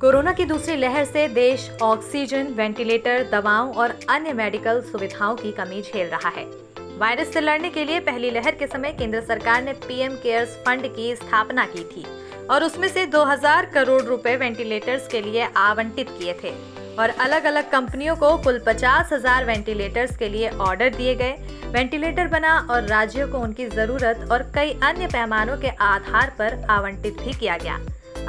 Corona की दूसरी लहर से देश ऑक्सीजन, वेंटिलेटर, दवाओं और अन्य मेडिकल सुविधाओं की कमी झेल रहा है। वायरस से लड़ने के लिए पहली लहर के समय केंद्र सरकार ने पीएम केयर्स फंड की स्थापना की थी और उसमें से 2000 करोड़ रुपए वेंटिलेटर्स के लिए आवंटित किए थे और अलग अलग कंपनियों को कुल 50,000 वेंटिलेटर्स के लिए ऑर्डर दिए गए। वेंटिलेटर बना और राज्यों को उनकी जरूरत और कई अन्य पैमानों के आधार पर आवंटित भी किया गया।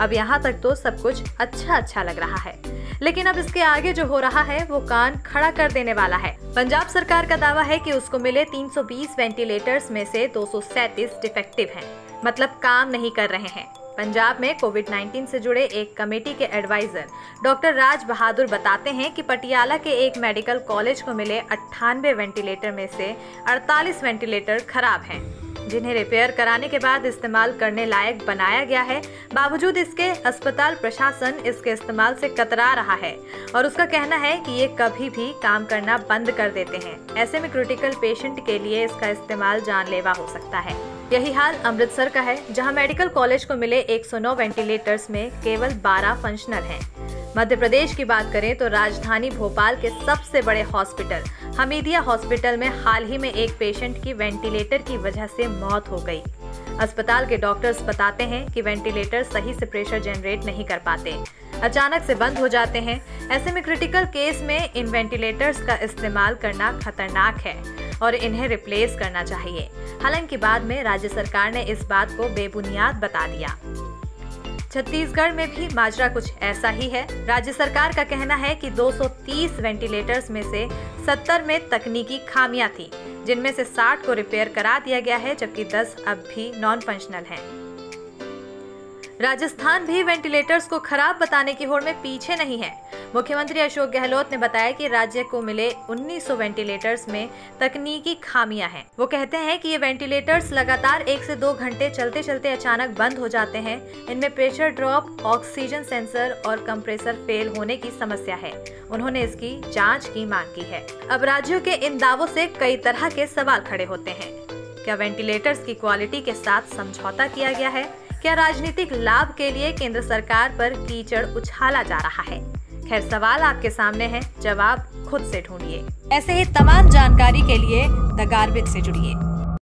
अब यहाँ तक तो सब कुछ अच्छा लग रहा है, लेकिन अब इसके आगे जो हो रहा है वो कान खड़ा कर देने वाला है। पंजाब सरकार का दावा है कि उसको मिले 320 वेंटिलेटर्स में से 237 डिफेक्टिव हैं, मतलब काम नहीं कर रहे हैं। पंजाब में कोविड-19 से जुड़े एक कमेटी के एडवाइजर डॉक्टर राज बहादुर बताते हैं कि पटियाला के एक मेडिकल कॉलेज को मिले 98 वेंटिलेटर में से 48 वेंटिलेटर खराब हैं, जिन्हें रिपेयर कराने के बाद इस्तेमाल करने लायक बनाया गया है। बावजूद इसके अस्पताल प्रशासन इसके इस्तेमाल से कतरा रहा है और उसका कहना है कि ये कभी भी काम करना बंद कर देते हैं। ऐसे में क्रिटिकल पेशेंट के लिए इसका इस्तेमाल जानलेवा हो सकता है। यही हाल अमृतसर का है, जहां मेडिकल कॉलेज को मिले 109 वेंटिलेटर्स में केवल 12 फंक्शनल हैं। मध्य प्रदेश की बात करें तो राजधानी भोपाल के सबसे बड़े हॉस्पिटल हमीदिया हॉस्पिटल में हाल ही में एक पेशेंट की वेंटिलेटर की वजह से मौत हो गई। अस्पताल के डॉक्टर्स बताते हैं कि वेंटिलेटर सही से प्रेशर जनरेट नहीं कर पाते, अचानक से बंद हो जाते हैं। ऐसे में क्रिटिकल केस में इन वेंटिलेटर्स का इस्तेमाल करना खतरनाक है और इन्हें रिप्लेस करना चाहिए। हालांकि बाद में राज्य सरकार ने इस बात को बेबुनियाद बता दिया। छत्तीसगढ़ में भी माजरा कुछ ऐसा ही है। राज्य सरकार का कहना है कि 230 वेंटिलेटर्स में से 70 में तकनीकी खामियां थी, जिनमें से 60 को रिपेयर करा दिया गया है, जबकि 10 अब भी नॉन फंक्शनल हैं। राजस्थान भी वेंटिलेटर्स को खराब बताने की होड़ में पीछे नहीं है। मुख्यमंत्री अशोक गहलोत ने बताया कि राज्य को मिले 1900 वेंटिलेटर्स में तकनीकी खामियां हैं। वो कहते हैं कि ये वेंटिलेटर्स लगातार 1 से 2 घंटे चलते चलते अचानक बंद हो जाते हैं। इनमें प्रेशर ड्रॉप, ऑक्सीजन सेंसर और कंप्रेसर फेल होने की समस्या है। उन्होंने इसकी जाँच की मांग की है। अब राज्यों के इन दावों से कई तरह के सवाल खड़े होते हैं। क्या वेंटिलेटर्स की क्वालिटी के साथ समझौता किया गया है? क्या राजनीतिक लाभ के लिए केंद्र सरकार पर कीचड़ उछाला जा रहा है? खैर, सवाल आपके सामने है, जवाब खुद से ढूंढिए। ऐसे ही तमाम जानकारी के लिए द गार्बेज से जुड़िए।